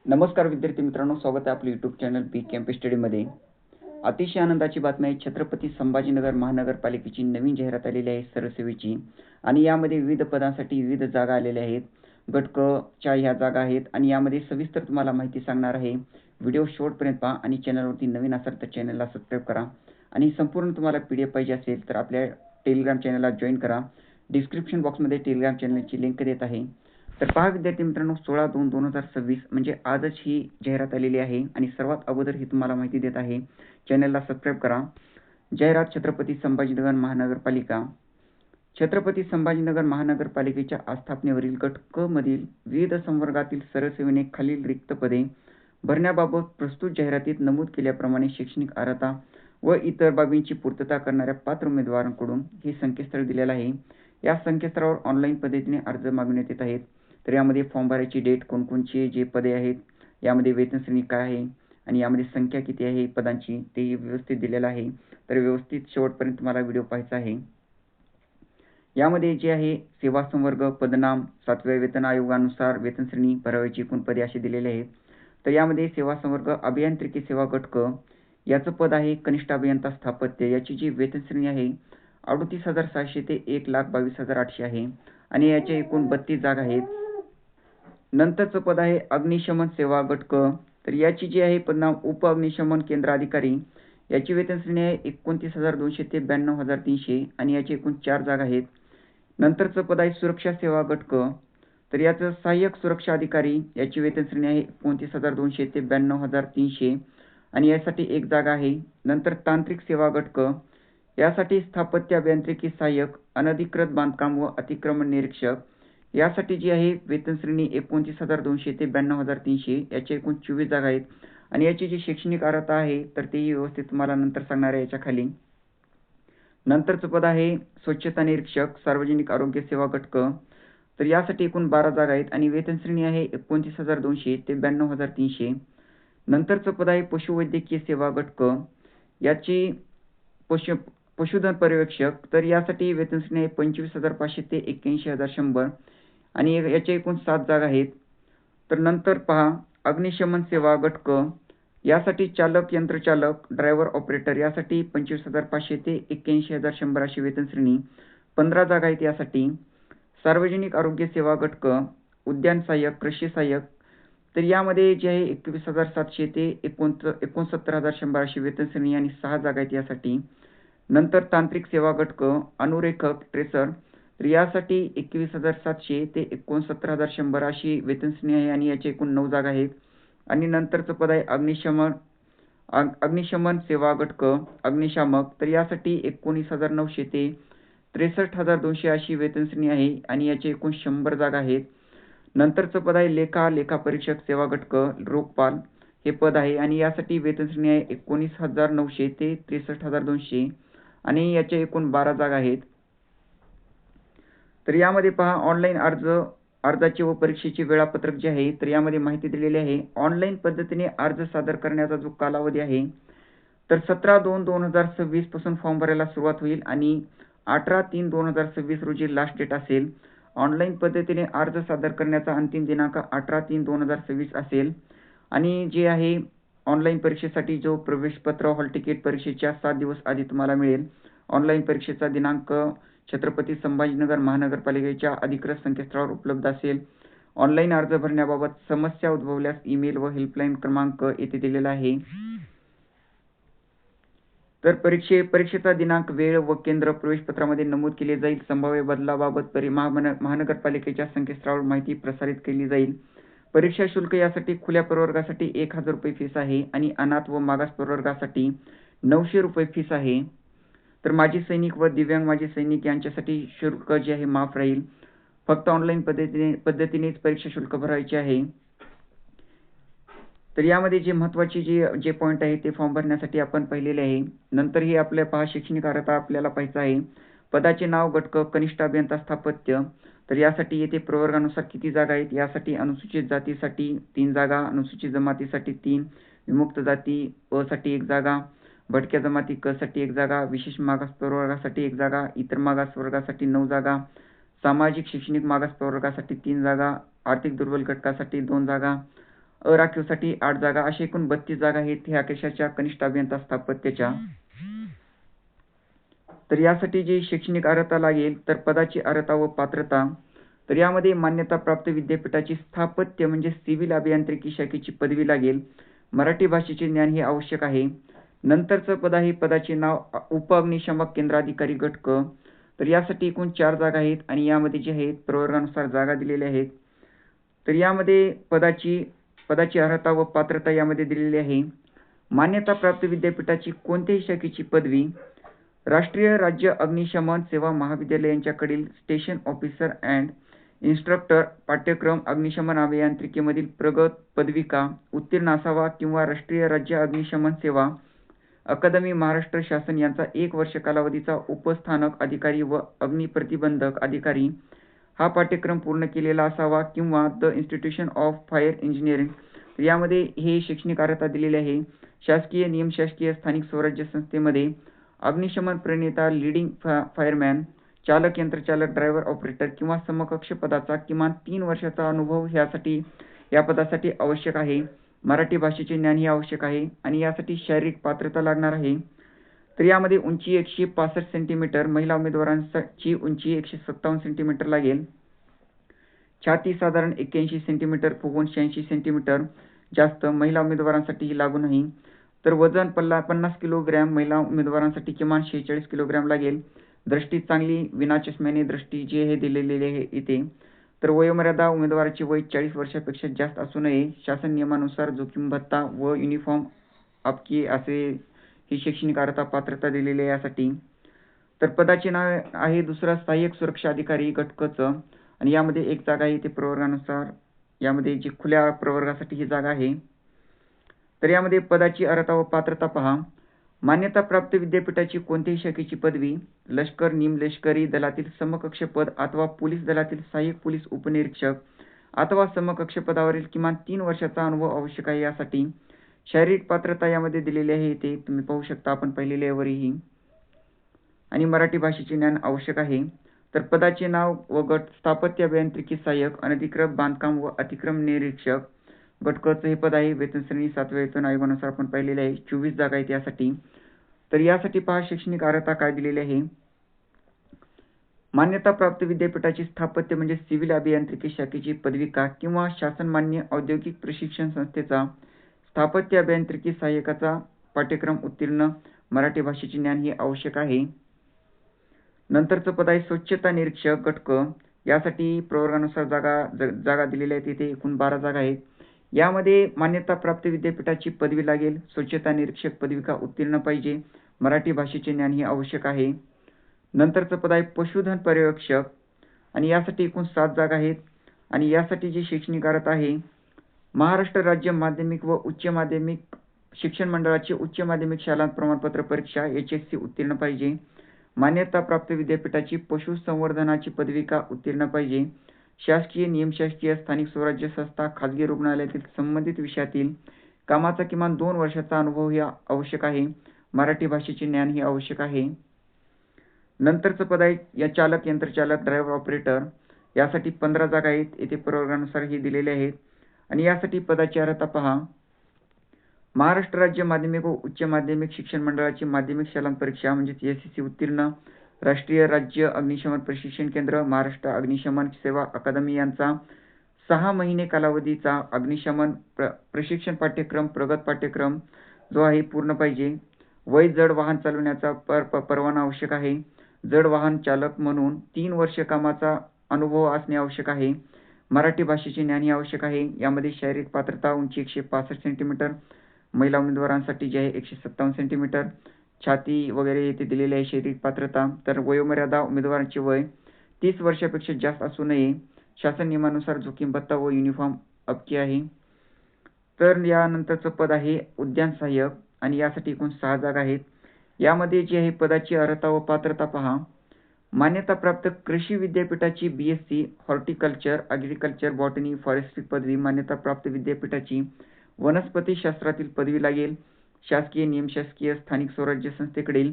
नमस्कार विद्यार्थी मित्रांनो, स्वागत आहे आपलं यूट्यूब चॅनल बी कॅम्पस स्टडीमध्ये. अतिशय आनंदाची बातमी आहे. छत्रपती संभाजीनगर महानगरपालिकेची नवीन जाहिरात आलेली आहे सरसेवेची आणि यामध्ये विविध पदांसाठी विविध जागा आलेल्या आहेत. गट क च्या ह्या जागा आहेत आणि यामध्ये सविस्तर तुम्हाला माहिती सांगणार आहे. व्हिडिओ शेवटपर्यंत पहा आणि चॅनलवरती नवीन असाल तर चॅनलला सबस्क्राईब करा आणि संपूर्ण तुम्हाला PDF पाहिजे असेल तर आपल्या टेलिग्राम चॅनलला जॉईन करा. डिस्क्रिप्शन बॉक्समध्ये टेलिग्राम चॅनलची लिंक देत आहे. तर पहा विद्यार्थी मित्रांनो, 16/2/2026 म्हणजे आजच ही जाहिरात आलेली आहे आणि सर्वात अगोदर ही तुम्हाला माहिती देत आहे. चॅनलला सबस्क्राईब करा. जाहिरात छत्रपती संभाजीनगर महानगरपालिका. छत्रपती संभाजीनगर महानगरपालिकेच्या आस्थापनेवरील गट क मधील विविध संवर्गातील सरसेवेने खालील रिक्त पदे भरण्याबाबत प्रस्तुत जाहिरातीत नमूद केल्याप्रमाणे शैक्षणिक अर्हता व इतर बाबींची पूर्तता करणाऱ्या पात्र उमेदवारांकडून हे संकेतस्थळ दिलेलं आहे. या संकेतस्थळावर ऑनलाईन पद्धतीने अर्ज मागवण्यात येत आहेत. तर यामध्ये फॉर्म भरायची डेट, कोणकोणची जे पदे आहेत, यामध्ये वेतन श्रेणी काय आहे आणि यामध्ये संख्या किती आहे पदांची ते व्यवस्थित दिलेलं आहे. तर व्यवस्थित शेवटपर्यंत तुम्हाला व्हिडिओ पाहायचा आहे. यामध्ये जे आहे सेवा संवर्ग, पदनाम, 7व्या वेतन आयोगानुसार वेतन श्रेणी, भरावयाची एकूण पदे असे दिलेले आहेत. तर यामध्ये सेवा संवर्ग अभियांत्रिकी सेवा गट क याचं पद आहे कनिष्ठ अभियंता स्थापत्य. याची जी वेतन श्रेणी आहे 38,600 ते 1,22,800 आहे आणि याच्या एकूण 32 जागा आहेत. नंतरचं पद आहे अग्निशमन सेवा गट क. तर याची जी आहे पदनाम उप अग्निशमन केंद्र अधिकारी. याची वेतन श्रेणी आहे 29,200 ते 92,300 आणि याची एकूण 4 जागा आहेत. नंतरचं पद आहे सुरक्षा सेवा गट क. तर याचं सहाय्यक सुरक्षा अधिकारी. याची वेतन श्रेणी आहे 29,200 ते 92,300 आणि यासाठी 1 जागा आहे. नंतर तांत्रिक सेवा गट क. यासाठी स्थापत्य अभियांत्रिकी सहाय्यक, अनधिकृत बांधकाम व अतिक्रमण निरीक्षक. यासाठी जी आहे वेतन श्रेणी 29,200 ते 92,300 याच्या एकूण 24 जागा आहेत आणि याची जी शैक्षणिक अर्हता आहे तर तेही व्यवस्थित तुम्हाला नंतर सांगणार आहे याच्या खाली. नंतरचं पद आहे स्वच्छता निरीक्षक सार्वजनिक आरोग्य सेवा गट क. तर यासाठी एकूण 12 जागा आहेत आणि वेतन श्रेणी आहे 29,200 ते 92,300. नंतरचं पद आहे पशुवैद्यकीय सेवा गट क. याची पशुधन पर्यवेक्षक. तर यासाठी वेतन श्रेणी आहे 25,500 ते 81,100 आणि याच्या एकूण 7 जागा आहेत. तर नंतर पहा अग्निशमन सेवा गट क. यासाठी चालक, यंत्रचालक, ड्रायव्हर, ऑपरेटर. यासाठी 25,500 ते 81,100 अशी वेतन श्रेणी, 15 जागा आहेत यासाठी. सार्वजनिक आरोग्य सेवा गट क. उद्यान सहाय्यक, कृषी सहाय्यक. तर यामध्ये जे आहे 21,700 ते 69,100 अशी वेतन श्रेणी आणि 6 जागा आहेत यासाठी. नंतर तांत्रिक सेवा गट क. अनुरेखक, ट्रेसर. तर यासाठी 21,700 ते 69,100 अशी वेतन श्रेणी आहे आणि याचे एकूण 9 जागा आहेत. आणि नंतरचं पद आहे अग्निशमन सेवा गट क. अग्निशामक. तर यासाठी 19,900 ते 63,200 अशी वेतन श्रेणी आहे आणि याचे एकूण 100 जागा आहेत. नंतरचं पद आहे लेखा परीक्षक सेवा गट क. लोकपाल हे पद आहे आणि यासाठी वेतन श्रेणी आहे 19,900 ते 63,200 आणि याच्या एकूण 12 जागा आहेत. तर यामध्ये पहा ऑनलाईन अर्जाचे व परीक्षेचे वेळापत्रक जे आहे तर यामध्ये माहिती दिलेली आहे. ऑनलाईन पद्धतीने अर्ज सादर करण्याचा जो कालावधी आहे तर 17/2/2026 पासून फॉर्म भरायला सुरुवात होईल आणि 18/3/2026 रोजी लास्ट डेट असेल. ऑनलाईन पद्धतीने अर्ज सादर करण्याचा अंतिम दिनांक 18/3/2026 असेल आणि जे आहे ऑनलाईन परीक्षेसाठी जो प्रवेशपत्र, हॉल तिकीट परीक्षेच्या 7 दिवस आधी तुम्हाला मिळेल. ऑनलाईन परीक्षेचा दिनांक छत्रपती संभाजीनगर महानगरपालिकेच्या अधिकृत संकेतस्थळावर उपलब्ध असेल. ऑनलाईन अर्ज भरण्याबाबत समस्या उद्भवल्यास ईमेल व हेल्पलाईन क्रमांक येथे दिलेला आहे. तर परीक्षेचा दिनांक, वेळ व केंद्र प्रवेशपत्रामध्ये नमूद केले जाईल. संभाव्य बदलाबाबत महानगरपालिकेच्या संकेतस्थळावर माहिती प्रसारित केली जाईल. परीक्षा शुल्क यासाठी खुल्या प्रवर्गासाठी 1,000 रुपये फीस आहे आणि अनाथ व मागास प्रवर्गासाठी 900 रुपये फीस आहे. तर माजी सैनिक व दिव्यांग माजी सैनिक यांच्यासाठी शुल्क जे आहे माफ राहील. फक्त ऑनलाईन पद्धतीनेच परीक्षा शुल्क भरायचे आहे. तर यामध्ये जे महत्त्वाचे जे पॉईंट आहे ते फॉर्म भरण्यासाठी आपण पाहिलेले आहे. नंतर ही आपल्या पहा शैक्षणिक अर्हता आपल्याला पाहायचा आहे. पदाचे नाव गट क. कनिष्ठ अभियंता स्थापत्य. तर यासाठी येथे प्रवर्गानुसार किती जागा आहेत. यासाठी अनुसूचित जातीसाठी 3 जागा, अनुसूचित जमातीसाठी 3, विमुक्त जाती अ साठी 1 जागा, भटक्या जमाती क साठी 1 जागा, विशेष मागास प्रवर्गासाठी 1 जागा, इतर मागास प्रवर्गासाठी 9 जागा, सामाजिक शैक्षणिक मागास प्रवर्गासाठी 3 जागा, आर्थिक दुर्बल घटकासाठी 2 जागा, अराखीवसाठी 8 जागा, अशा एकूण 32 जागा आहेत ह्या कशाच्या कनिष्ठ अभियंता स्थापत्याच्या. तर यासाठी जी शैक्षणिक अर्हता लागेल तर पदाची अर्हता व पात्रता. तर यामध्ये मान्यताप्राप्त विद्यापीठाची स्थापत्य म्हणजे सिव्हिल अभियांत्रिकी शाखेची पदवी लागेल. मराठी भाषेचे ज्ञान हे आवश्यक आहे. नंतरचं पद आहे, पदाचे नाव उप अग्निशामक केंद्राधिकारी गट क. तर यासाठी एकूण 4 जागा आहेत आणि यामध्ये जे आहेत प्रवर्गानुसार जागा दिलेल्या आहेत. तर यामध्ये पदाची अर्हता व पात्रता यामध्ये दिलेली आहे. मान्यताप्राप्त विद्यापीठाची कोणत्याही शाखेची पदवी राष्ट्रीय राज्य अग्निशमन सेवा महाविद्यालय यांच्याकडील स्टेशन ऑफिसर अँड इन्स्ट्रक्टर पाठ्यक्रम अग्निशमन अभियांत्रिकीमधील प्रगत पदविका उत्तीर्ण असावा किंवा राष्ट्रीय राज्य अग्निशमन सेवा अकादमी महाराष्ट्र शासन यांचा 1 वर्ष कालावधीचा उपस्थानक अधिकारी व अग्निप्रतिबंधक अधिकारी हा पाठ्यक्रम पूर्ण केलेला असावा किंवा the institution of fire engineering यामध्ये हे शैक्षणिक अर्हता दिलेले आहे. शासकीय निमशासकीय स्थानिक स्वराज्य संस्थेमध्ये अग्निशमन प्रणेता लीडिंग फायरमॅन चालक यंत्रचालक ड्रायव्हर ऑपरेटर किंवा समकक्ष पदाचा किमान 3 वर्षाचा अनुभव या पदासाठी आवश्यक आहे. मराठी भाषेचे ज्ञान ही आवश्यक आहे आणि यासाठी शारीरिक पात्रता लागणार आहे. तर यामध्ये उंची 165 सेंटीमीटर, महिला उमेदवारांची उंची 157 सेंटीमीटर लागेल. छाती साधारण 81 सेंटीमीटर, फुगवून 86 सेंटीमीटर जास्त महिला उमेदवारांसाठी लागू नाही. तर वजन 50 किलोग्रॅम, महिला उमेदवारांसाठी किमान 46 किलोग्रॅम लागेल. दृष्टी चांगली विना चष्म्याने दृष्टी जे हे दिलेले आहे इथे. तर वयोमर्यादा उमेदवाराची वय 40 वर्षापेक्षा जास्त असू नये. शासन नियमानुसार जोखीम भत्ता व युनिफॉर्म अपकी असे ही शैक्षणिक अर्हता पात्रता दिलेली आहे यासाठी. तर पदाचे नाव आहे दुसरा सहाय्यक सुरक्षा अधिकारी गट क चं आणि यामध्ये 1 जागा आहे ते प्रवर्गानुसार. यामध्ये जी खुल्या प्रवर्गासाठी ही जागा आहे. तर यामध्ये पदाची अर्हता व पात्रता पहा. मान्यताप्राप्त विद्यापीठाची कोणत्याही शाखेची पदवी लष्कर निमलष्करी दलातील समकक्ष पद अथवा पोलीस दलातील सहाय्यक पोलीस उपनिरीक्षक अथवा समकक्ष पदावरील किमान 3 वर्षाचा अनुभव आवश्यक आहे. यासाठी शारीरिक पात्रता यामध्ये दिलेली आहे इथे तुम्ही पाहू शकता, आपण पाहिलेले आहे वरही. आणि मराठी भाषेचे ज्ञान आवश्यक आहे. तर पदाचे नाव व गट स्थापत्य अभियांत्रिकी सहाय्यक अनधिकृत बांधकाम व अतिक्रम निरीक्षक गट क चे हे पद आहे. वेतन श्रेणी 7व्या वेतन आयोगानुसार आपण पाहिलेले आहे. 24 जागा आहेत यासाठी. तर यासाठी पहा शैक्षणिक अर्हता काय दिलेली आहे. मान्यताप्राप्त विद्यापीठाची स्थापत्य म्हणजे सिव्हिल अभियांत्रिकी शाखेची पदविका किंवा शासनमान्य औद्योगिक प्रशिक्षण संस्थेचा स्थापत्य अभियांत्रिकी सहाय्यकाचा पाठ्यक्रम उत्तीर्ण, मराठी भाषेचे ज्ञान हे आवश्यक आहे. नंतरचं पद आहे स्वच्छता निरीक्षक गट क. यासाठी प्रवर्गानुसार जागा दिलेल्या आहेत. इथे एकूण 12 जागा आहेत. यामध्ये मान्यताप्राप्त विद्यापीठाची पदवी लागेल. स्वच्छता निरीक्षक पदविका उत्तीर्ण पाहिजे. मराठी भाषेचे ज्ञान हे आवश्यक आहे. नंतरचं पद आहे पशुधन पर्यवेक्षक आणि यासाठी एकूण 7 जागा आहेत आणि यासाठी जी शैक्षणिक अर्हता आहे महाराष्ट्र राज्य माध्यमिक व उच्च माध्यमिक शिक्षण मंडळाची उच्च माध्यमिक शालांत प्रमाणपत्र परीक्षा HSC उत्तीर्ण पाहिजे. मान्यताप्राप्त विद्यापीठाची पशुसंवर्धनाची पदविका उत्तीर्ण पाहिजे. शासकीय निमशासकीय स्थानिक स्वराज्य संस्था खाजगी रुग्णालयातील संबंधित विषयातील कामाचा किमान 2 वर्षाचा अनुभव हे आवश्यक आहे. मराठी भाषेचे ज्ञान हे आवश्यक आहे. नंतरचं पद आहे या चालक यंत्रचालक ड्रायव्हर ऑपरेटर. यासाठी 15 जागा आहेत. येथे प्रवर्गानुसार हे दिलेले आहेत आणि यासाठी पदाची अर्हता पहा. महाराष्ट्र राज्य माध्यमिक व उच्च माध्यमिक शिक्षण मंडळाची माध्यमिक शालांत परीक्षा म्हणजे SSC उत्तीर्ण, राष्ट्रीय राज्य अग्निशमन प्रशिक्षण केंद्र महाराष्ट्र अग्निशमन सेवा अकादमी यांचा 6 महिने कालावधीचा अग्निशमन प्रशिक्षण पाठ्यक्रम प्रगत पाठ्यक्रम जो आहे पूर्ण पाहिजे. वय जड वाहन चालवण्याचा परवाना आवश्यक आहे. जड वाहन चालक म्हणून 3 वर्ष कामाचा अनुभव असणे आवश्यक आहे. मराठी भाषेचे ज्ञान आवश्यक आहे. यामध्ये शारीरिक पात्रता उंची 165 सेंटीमीटर, महिला उमेदवारांसाठी जे आहे 157 सेंटीमीटर, छाती वगैरे येथे दिलेले आहे शारीरिक पात्रता. तर वयोमर्यादा उमेदवारांचे वय 30 वर्षापेक्षा जास्त असू नये. शासन नियमानुसार जोखीम भत्ता व युनिफॉर्म अबकी आहे. तर यानंतरचं पद आहे उद्यान सहाय्यक आणि यासाठी एकूण 6 जागा आहेत. यामध्ये जी आहे पदाची अर्हता व पात्रता पहा. मान्यताप्राप्त कृषी विद्यापीठाची BSc horticulture agriculture botany forestry पदवी मान्यताप्राप्त विद्यापीठाची वनस्पती शास्त्रातील पदवी लागेल. शासकीय निमशासकीय स्थानिक स्वराज्य संस्थेकडील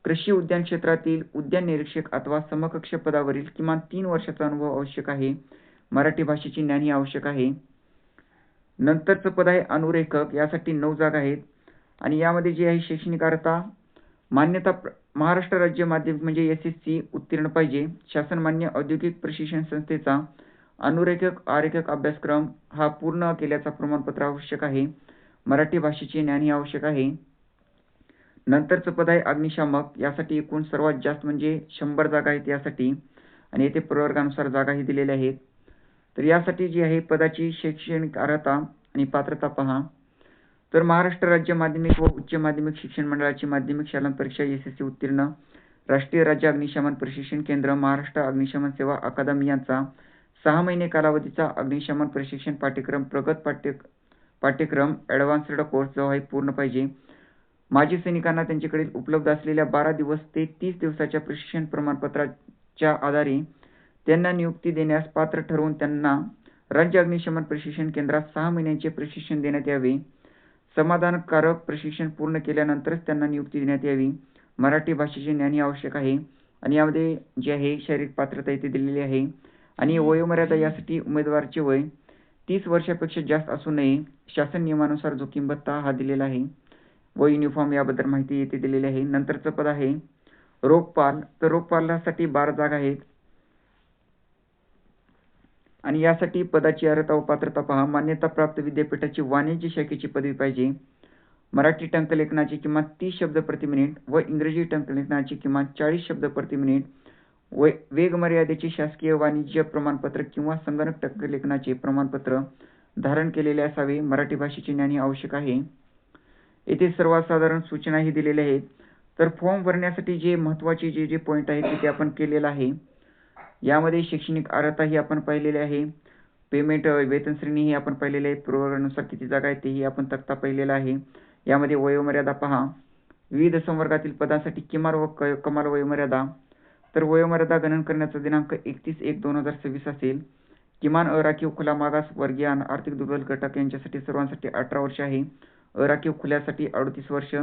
कृषी उद्यान क्षेत्रातील उद्यान निरीक्षक अथवा समकक्ष पदावरील किमान 3 वर्षाचा अनुभव आवश्यक आहे. मराठी भाषेचे ज्ञान ही आवश्यक आहे. नंतरचं पद आहे अनुरेखक, यासाठी 9 जागा आहेत आणि यामध्ये जे आहे शैक्षणिक अर्हता मान्यता महाराष्ट्र राज्य माध्यमिक म्हणजे SSC उत्तीर्ण पाहिजे, शासन मान्य औद्योगिक प्रशिक्षण संस्थेचा अनुरेखक आरेखक अभ्यासक्रम हा पूर्ण केल्याचा प्रमाणपत्र आवश्यक आहे, मराठी भाषेचे ज्ञान ही आवश्यक आहे. नंतरचं पद आहे अग्निशामक, यासाठी एकूण सर्वात जास्त म्हणजे 100 जागा आहेत यासाठी आणि येथे प्रवर्गानुसार जागाही दिलेल्या आहेत. तर यासाठी जी आहे पदाची शैक्षणिक अर्हता आणि पात्रता पहा. तर महाराष्ट्र राज्य माध्यमिक व उच्च माध्यमिक शिक्षण मंडळाची माध्यमिक शालांत परीक्षा SSC उत्तीर्ण, राष्ट्रीय राज्य अग्निशमन प्रशिक्षण केंद्र, महाराष्ट्र अग्निशमन सेवा अकादमी यांचा 6 महिने कालावधीचा अग्निशमन प्रशिक्षण पाठ्यक्रम, प्रगत पाठ्यक्रम ॲडव्हान्स्ड कोर्स जो आहे पूर्ण पाहिजे. माजी सैनिकांना त्यांच्याकडे उपलब्ध असलेल्या 12 दिवस ते 30 दिवसाच्या प्रशिक्षण प्रमाणपत्राच्या आधारे त्यांना नियुक्ती देण्यास पात्र ठरवून त्यांना राज्य अग्निशमन प्रशिक्षण केंद्रात 6 महिन्यांचे प्रशिक्षण देण्यात यावे. समाधानकारक प्रशिक्षण पूर्ण केल्यानंतरच त्यांना नियुक्ती देण्यात यावी. मराठी भाषेचे ज्ञान आवश्यक आहे आणि यामध्ये जे आहे शारीरिक पात्रता इथे दिलेली आहे आणि वयोमर्यादा यासाठी उमेदवाराचे वय 30 वर्षापेक्षा जास्त असू नये. शासन नियमानुसार जोखीम भत्ता हा दिलेला आहे व युनिफॉर्म याबद्दल माहिती येथे दिलेली आहे. नंतरचं पद आहे रोगपाल, तर रोगपालासाठी 12 जागा आहेत आणि यासाठी पदाची अर्हता व पात्रता पहा. मान्यता प्राप्त विद्यापीठाची वाणिज्य शाखेची पदवी पाहिजे. मराठी टंकलेखनाची किमान 30 शब्द प्रति मिनिट व इंग्रजी टंकलेखनाची किमान 40 शब्द प्रति मिनिट. वेग मर्यादेचे शासकीय वाणिज्य प्रमाणपत्र किंवा संगणक टंकलेखनाचे प्रमाणपत्र धारण केलेले असावे. मराठी भाषेचे ज्ञान आवश्यक आहे. येथे सर्वसाधारण सूचनाही दिलेल्या आहेत. तर फॉर्म भरण्यासाठी जे महत्त्वाचे जे पॉईंट आहेत ते आपण केलेलं आहे. यामध्ये शैक्षणिक अर्हता ही आपण पाहिलेली आहे, पेमेंट वेतन श्रेणी ही आपण पाहिलेली आहे, प्रवर्गानुसार किती जागा आहेत तेही आपण तक्ता पाहिलेला आहे. यामध्ये वयोमर्यादा पहा. विविध संवर्गातील पदांसाठी किमान व कमाल वयोमर्यादा, तर वयोमर्यादा गणन करण्याचा दिनांक 31/1/2026 असेल. किमान अराखीव खुला मागास वर्गीय आणि आर्थिक दुर्बल घटक यांच्यासाठी सर्वांसाठी 18 वर्ष आहे. अराखीव खुल्यासाठी 38 वर्ष,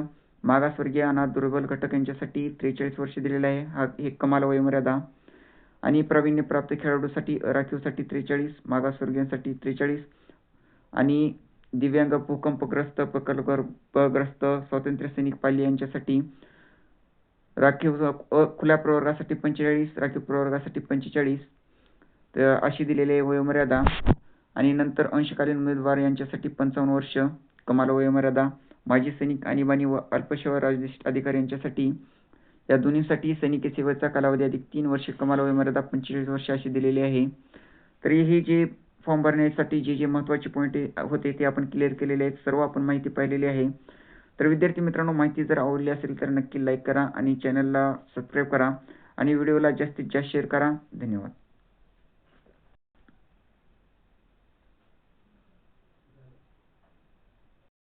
मागासवर्गीय आणि दुर्बल घटक यांच्यासाठी 43 वर्ष दिलेले आहे. हा एक कमाल वयोमर्यादा. आणि प्रावीण्यप्राप्त खेळाडूसाठी राखीवसाठी 43, मागासवर्गीयांसाठी 43 आणि दिव्यांग, भूकंपग्रस्त, प्रकल्पग्रस्त, स्वातंत्र्य सैनिक पाल्य यांच्यासाठी राखीव खुल्या प्रवर्गासाठी 45, राखीव प्रवर्गासाठी 45 तर अशी दिलेली आहे वयोमर्यादा. आणि नंतर अंशकालीन उमेदवार यांच्यासाठी 55 वर्ष कमाल वयोमर्यादा. माजी सैनिक, आणीबाणी व अल्पसेवा राजनिष्ठ अधिकारी यांच्यासाठी या दोन्हीसाठी सैनिकी सेवेचा कालावधी अधिक 3 वर्षे कमाल वयोमर्यादा 45 वर्ष अशी दिलेली आहे. तर हे जे फॉर्म भरण्यासाठी जे महत्त्वाचे पॉईंट होते ते आपण क्लिअर केलेले आहेत. सर्व आपण माहिती पाहिलेली आहे. तर विद्यार्थी मित्रांनो, माहिती जर आवडली असेल तर नक्की लाईक करा आणि चॅनलला सबस्क्राईब करा आणि व्हिडिओला जास्तीत जास्त शेअर करा. धन्यवाद.